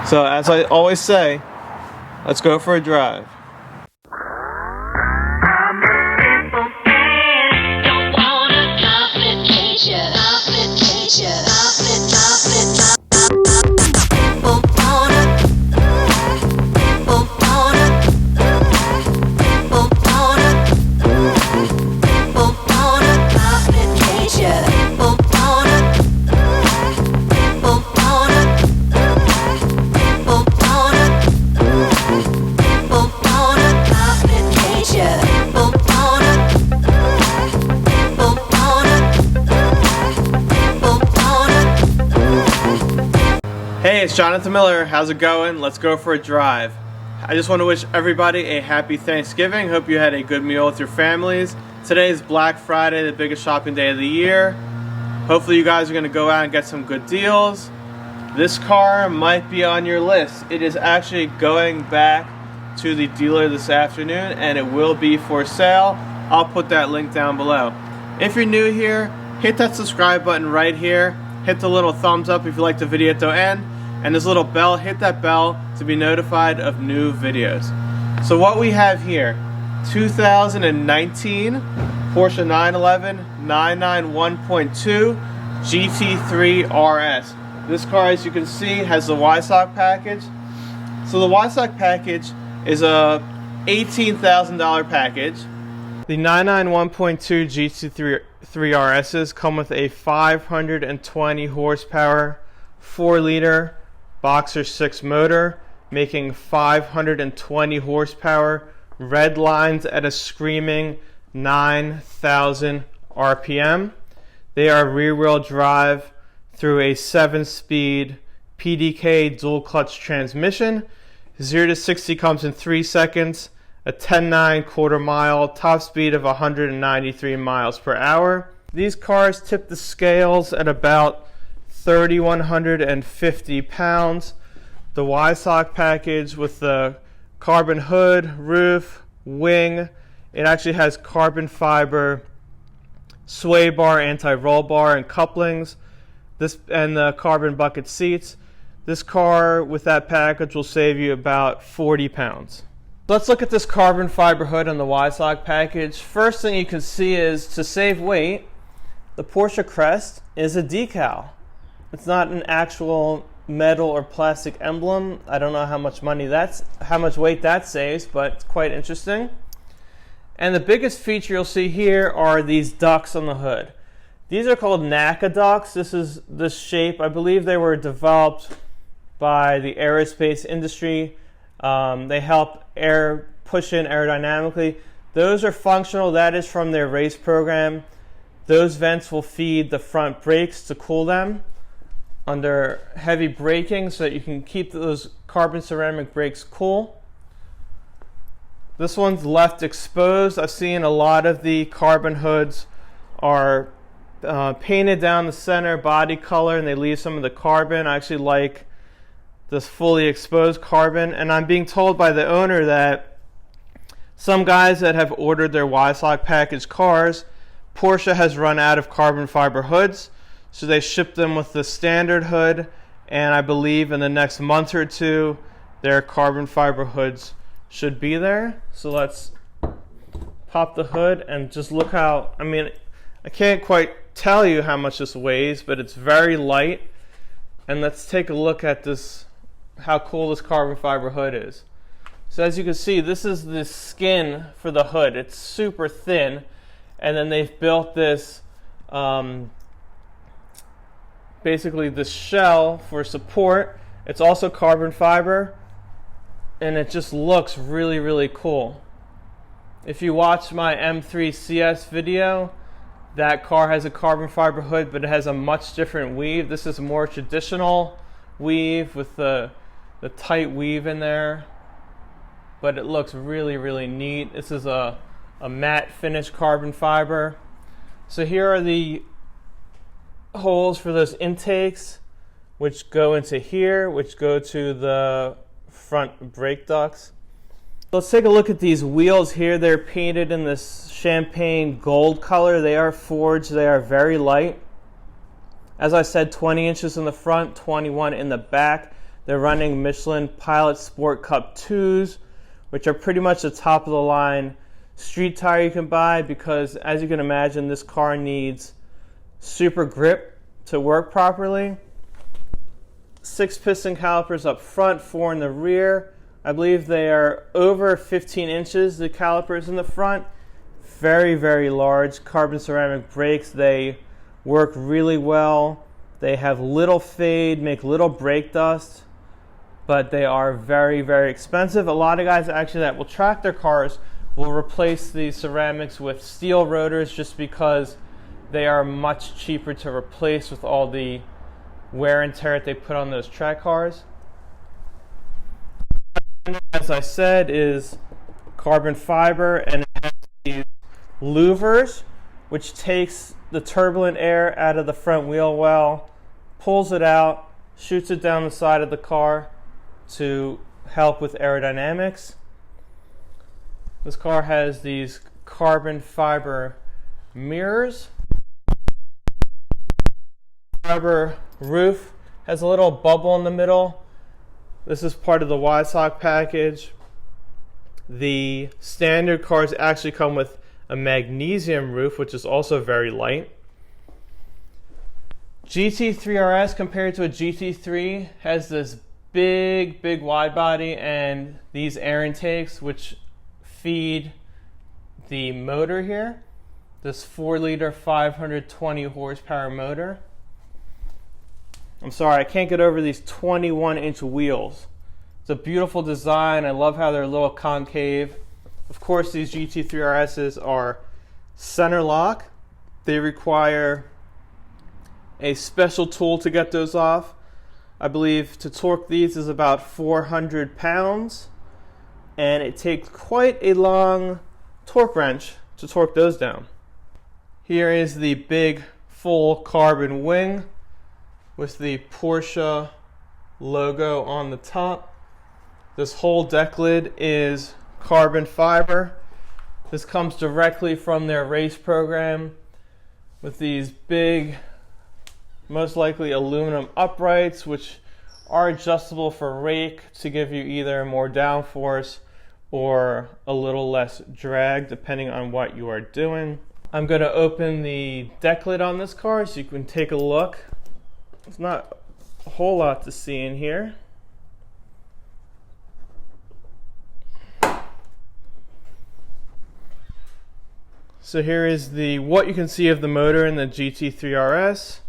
So as I always say, let's go for a drive. Hey, it's Jonathan Miller. How's it going? Let's go for a drive. I just want to wish everybody a happy Thanksgiving. Hope you had a good meal with your families. Today is Black Friday, the biggest shopping day of the year. Hopefully you guys are going to go out and get some good deals. This car might be on your list. It is actually going back to the dealer this afternoon and it will be for sale. I'll put that link down below. If you're new here, hit that subscribe button right here. Hit the little thumbs up if you like the video to end. And this little bell, hit that bell to be notified of new videos. So what we have here, 2019 Porsche 911 991.2 GT3RS. This car, as you can see, has the Weissach package. So the Weissach package is a $18,000 package. The 991.2 GT3RSs come with a 520 horsepower, 4-liter Boxer 6 motor, making 520 horsepower, red lines at a screaming 9,000 RPM. They are rear-wheel drive through a 7-speed PDK dual-clutch transmission. 0 to 60 comes in 3 seconds, a 10.9 quarter-mile, top speed of 193 miles per hour. These cars tip the scales at about 3,150 pounds. The Weissach package with the carbon hood, roof, wing. It actually has carbon fiber, sway bar, anti-roll bar, and couplings. And the carbon bucket seats. This car with that package will save you about 40 pounds. Let's look at this carbon fiber hood on the Weissach package. First thing you can see is, to save weight, the Porsche crest is a decal. It's not an actual metal or plastic emblem. I don't know how much weight that saves, but it's quite interesting. And the biggest feature you'll see here are these ducts on the hood. These are called NACA ducts. This is this shape. I believe they were developed by the aerospace industry. They help air push in aerodynamically. Those are functional. That is from their race program. Those vents will feed the front brakes to cool them under heavy braking so that you can keep those carbon ceramic brakes cool. This one's left exposed. I've seen a lot of the carbon hoods are painted down the center body color and they leave some of the carbon. I actually like this fully exposed carbon, and I'm being told by the owner that some guys that have ordered their Weissach package cars, Porsche has run out of carbon fiber hoods, so they ship them with the standard hood, and I believe in the next month or two their carbon fiber hoods should be there. So let's pop the hood and just look how, I can't quite tell you how much this weighs, but it's very light. And let's take a look at this, how cool this carbon fiber hood is. So as you can see, this is the skin for the hood. It's super thin, and then they've built this basically this shell for support. It's also carbon fiber, and it just looks really, really cool. If you watch my M3 CS video, that car has a carbon fiber hood, but it has a much different weave. This is a more traditional weave with the tight weave in there, but it looks really, really neat. This is a matte finish carbon fiber. So here are the holes for those intakes, which go into here, which go to the front brake ducts. Let's take a look at these wheels here. They're painted in this champagne gold color. They are forged. They are very light. As I said, 20 inches in the front, 21 in the back. They're running Michelin Pilot Sport Cup 2s, which are pretty much the top of the line street tire you can buy, because as you can imagine, this car needs super grip to work properly. 6 piston calipers up front, 4 in the rear. I believe they are over 15 inches, the calipers in the front. Very, very large carbon ceramic brakes. They work really well. They have little fade, make little brake dust, but they are very, very expensive. A lot of guys actually that will track their cars will replace the ceramics with steel rotors just because they are much cheaper to replace with all the wear and tear that they put on those track cars. As I said, is carbon fiber, and it has these louvers, which takes the turbulent air out of the front wheel well, pulls it out, shoots it down the side of the car to help with aerodynamics. This car has these carbon fiber mirrors. Fiber roof has a little bubble in the middle. This is part of the Weissach package. The standard cars actually come with a magnesium roof, which is also very light. GT3RS compared to a GT3 has this big wide body and these air intakes which feed the motor here. This 4-liter 520 horsepower motor. I'm sorry, I can't get over these 21-inch wheels. It's a beautiful design. I love how they're a little concave. Of course, these GT3RSs are center lock. They require a special tool to get those off. I believe to torque these is about 400 pounds, and it takes quite a long torque wrench to torque those down. Here is the big full carbon wing with the Porsche logo on the top. This whole deck lid is carbon fiber. This comes directly from their race program with these big, most likely aluminum uprights, which are adjustable for rake to give you either more downforce or a little less drag depending on what you are doing. I'm going to open the deck lid on this car so you can take a look. There's not a whole lot to see in here. So here is what you can see of the motor in the GT3RS.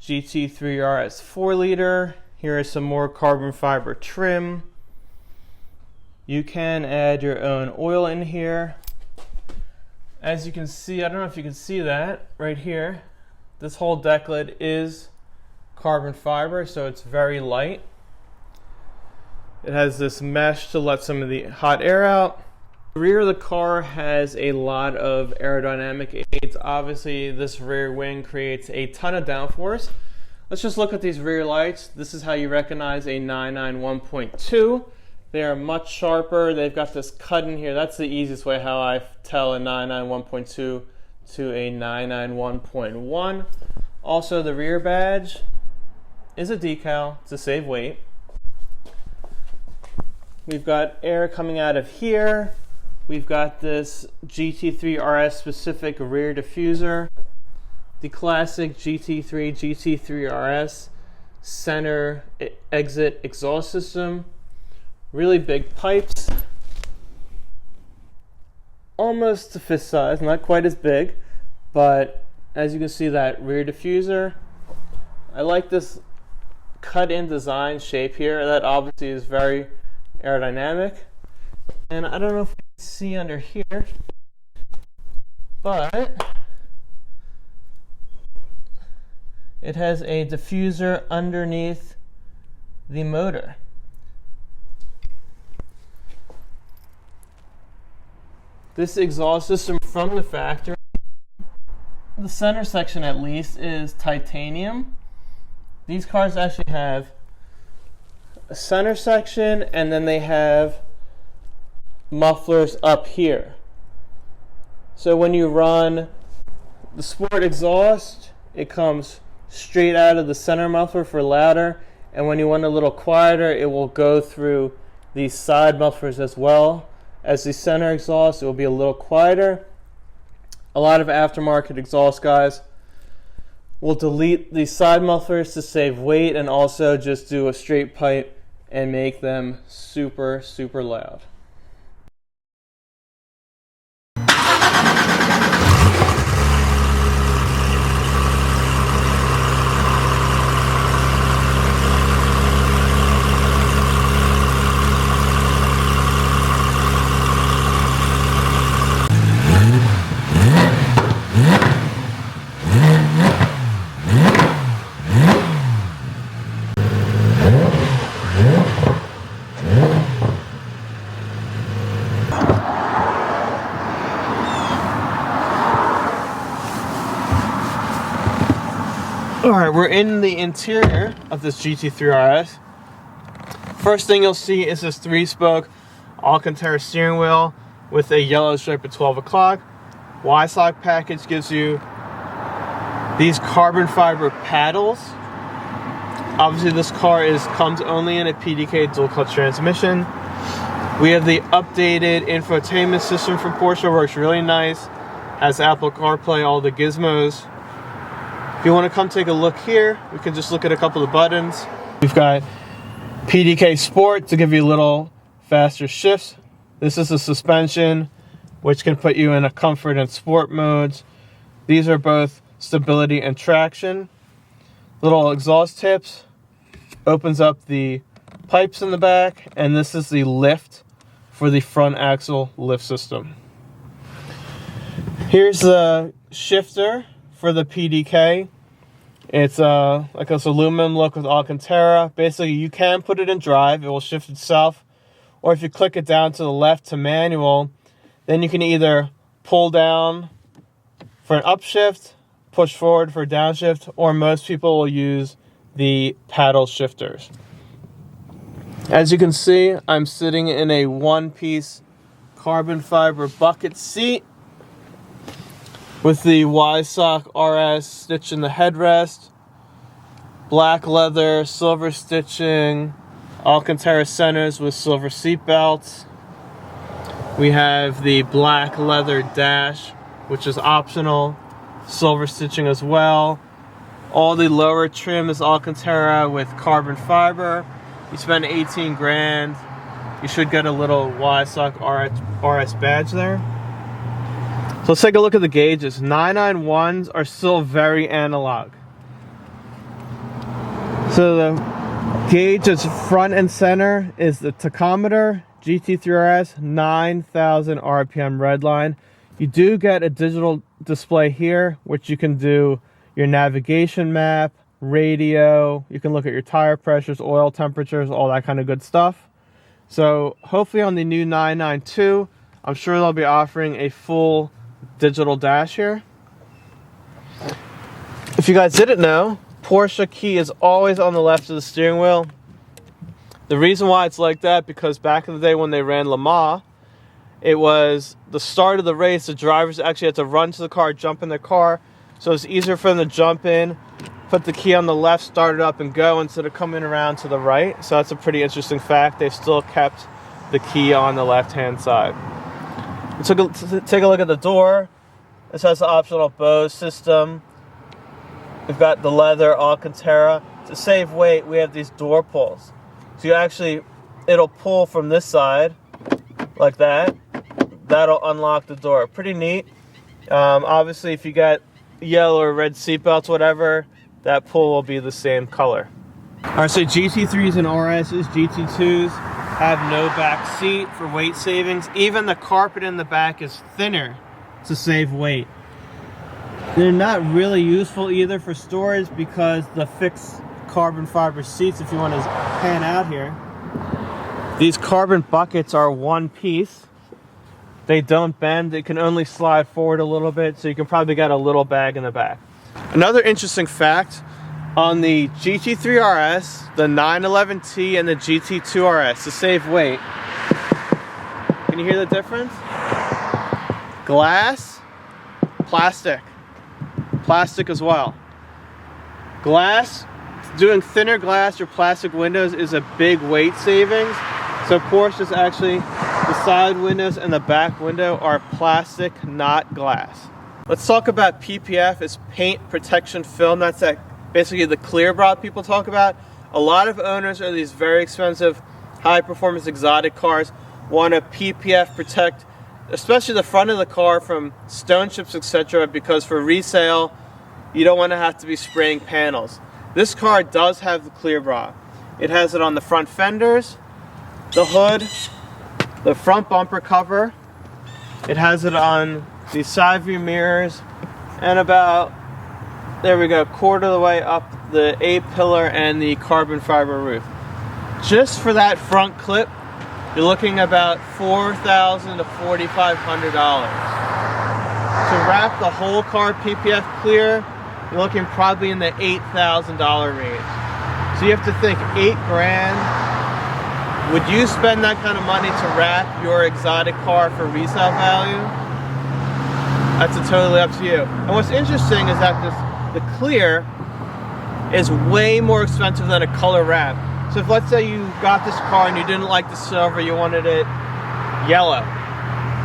GT3RS 4-liter. Here is some more carbon fiber trim. You can add your own oil in here. As you can see, I don't know if you can see that right here. This whole deck lid is carbon fiber, so it's very light. It has this mesh to let some of the hot air out. The rear of the car has a lot of aerodynamic aids. Obviously, this rear wing creates a ton of downforce. Let's just look at these rear lights. This is how you recognize a 991.2. They are much sharper. They've got this cut in here. That's the easiest way how I tell a 991.2 to a 991.1. Also, the rear badge is a decal to save weight. We've got air coming out of here. We've got this GT3RS specific rear diffuser. The classic GT3, GT3RS center exit exhaust system. Really big pipes. Almost to fist size, not quite as big, but as you can see, that rear diffuser. I like this cut-in design shape here. That obviously is very aerodynamic. And I don't know if you can see under here, but it has a diffuser underneath the motor. This exhaust system from the factory, the center section at least, is titanium. These cars actually have a center section, and then they have mufflers up here. So when you run the sport exhaust, it comes straight out of the center muffler for louder, and when you want a little quieter, it will go through these side mufflers as well as the center exhaust. It will be a little quieter. A lot of aftermarket exhaust guys will delete these side mufflers to save weight and also just do a straight pipe and make them super, super loud. Alright, we're in the interior of this GT3RS. First thing you'll see is this 3-spoke Alcantara steering wheel with a yellow stripe at 12 o'clock. Weissach package gives you these carbon fiber paddles. Obviously this car comes only in a PDK dual clutch transmission. We have the updated infotainment system from Porsche, works really nice. Has Apple CarPlay, all the gizmos. If you want to come take a look here, we can just look at a couple of buttons. We've got PDK Sport to give you a little faster shifts. This is the suspension, which can put you in a comfort and sport modes. These are both stability and traction. Little exhaust tips, opens up the pipes in the back, and this is the lift for the front axle lift system. Here's the shifter for the PDK. It's like this aluminum look with Alcantara. Basically, you can put it in drive. It will shift itself. Or if you click it down to the left to manual, then you can either pull down for an upshift, push forward for a downshift, or most people will use the paddle shifters. As you can see, I'm sitting in a one-piece carbon fiber bucket seat with the Weissach RS stitch in the headrest, black leather, silver stitching, Alcantara centers with silver seat belts. We have the black leather dash, which is optional, silver stitching as well. All the lower trim is Alcantara with carbon fiber. You spend 18 grand, you should get a little Weissach RS badge there. So let's take a look at the gauges. 991s are still very analog. So the gauge that's front and center is the tachometer, GT3RS, 9,000 RPM redline. You do get a digital display here, which you can do your navigation map, radio, you can look at your tire pressures, oil temperatures, all that kind of good stuff. So hopefully on the new 992, I'm sure they'll be offering a full digital dash here. If you guys didn't know, Porsche key is always on the left of the steering wheel. The reason why it's like that, because back in the day when they ran Le Mans, it was the start of the race, the drivers actually had to run to the car, jump in their car, so it's easier for them to jump in, put the key on the left, start it up and go instead of coming around to the right. So that's a pretty interesting fact. They've still kept the key on the left hand side. Take a look at the door. This has the optional Bose system. We've got the leather Alcantara. To save weight, we have these door pulls. So you actually, it'll pull from this side, like that. That'll unlock the door. Pretty neat. Obviously, if you got yellow or red seatbelts, whatever, that pull will be the same color. Alright, so GT3s and RSs, GT2s have no back seat for weight savings. Even the carpet in the back is thinner to save weight. They're not really useful either for storage because the fixed carbon fiber seats, if you want to pan out here, these carbon buckets are one piece. They don't bend. They can only slide forward a little bit, so you can probably get a little bag in the back. Another interesting fact, on the GT3RS, the 911T, and the GT2RS, to save weight, can you hear the difference? Glass, plastic as well. Glass, doing thinner glass or plastic windows is a big weight savings. So Porsche actually, the side windows and the back window are plastic, not glass. Let's talk about PPF. It's paint protection film. That's basically the clear bra people talk about. A lot of owners of these very expensive, high performance exotic cars want to PPF protect, especially the front of the car from stone chips, etc., because for resale, you don't want to have to be spraying panels. This car does have the clear bra. It has it on the front fenders, the hood, the front bumper cover. It has it on the side view mirrors, and about, there we go, quarter of the way up the A-pillar and the carbon fiber roof. Just for that front clip, you're looking about $4,000 to $4,500. To wrap the whole car PPF clear, you're looking probably in the $8,000 range. So you have to think, $8,000. Would you spend that kind of money to wrap your exotic car for resale value? That's totally up to you. And what's interesting is that the clear is way more expensive than a color wrap. So if, let's say, you got this car and you didn't like the silver, you wanted it yellow.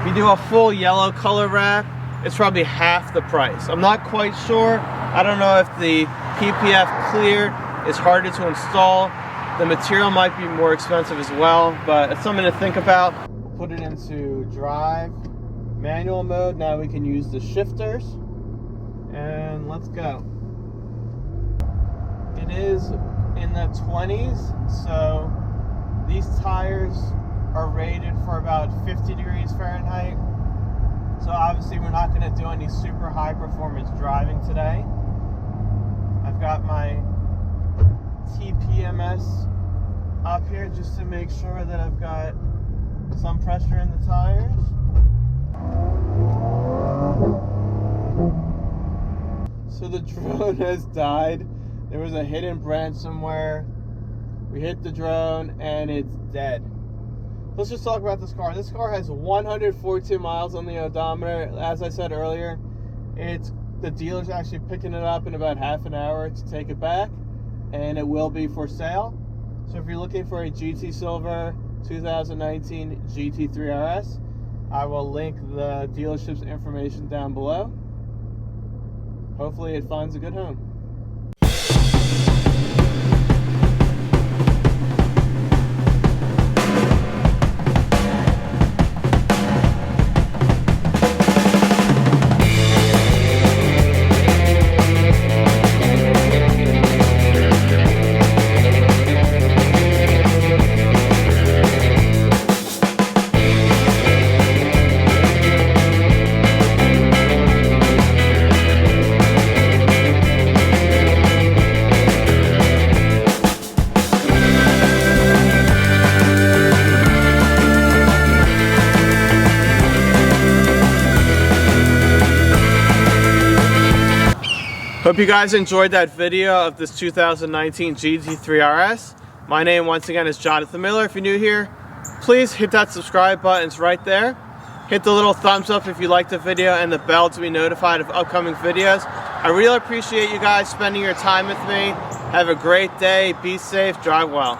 If you do a full yellow color wrap, it's probably half the price. I'm not quite sure. I don't know if the PPF clear is harder to install. The material might be more expensive as well, but it's something to think about. We'll put it into drive, manual mode. Now we can use the shifters, and let's go. It is in the 20s, so these tires are rated for about 50 degrees Fahrenheit. So obviously we're not going to do any super high performance driving today. I've got my TPMS up here just to make sure that I've got some pressure in the tires. So the drone has died. There was a hidden branch somewhere. We hit the drone and it's dead. Let's just talk about this car. This car has 142 miles on the odometer. As I said earlier, the dealer's actually picking it up in about half an hour to take it back, and it will be for sale. So if you're looking for a GT Silver 2019 GT3RS, I will link the dealership's information down below. Hopefully it finds a good home. Hope you guys enjoyed that video of this 2019 GT3RS. My name once again is Jonathan Miller. If you're new here, please hit that subscribe button. It's right there. Hit the little thumbs up if you liked the video and the bell to be notified of upcoming videos. I really appreciate you guys spending your time with me. Have a great day. Be safe. Drive well.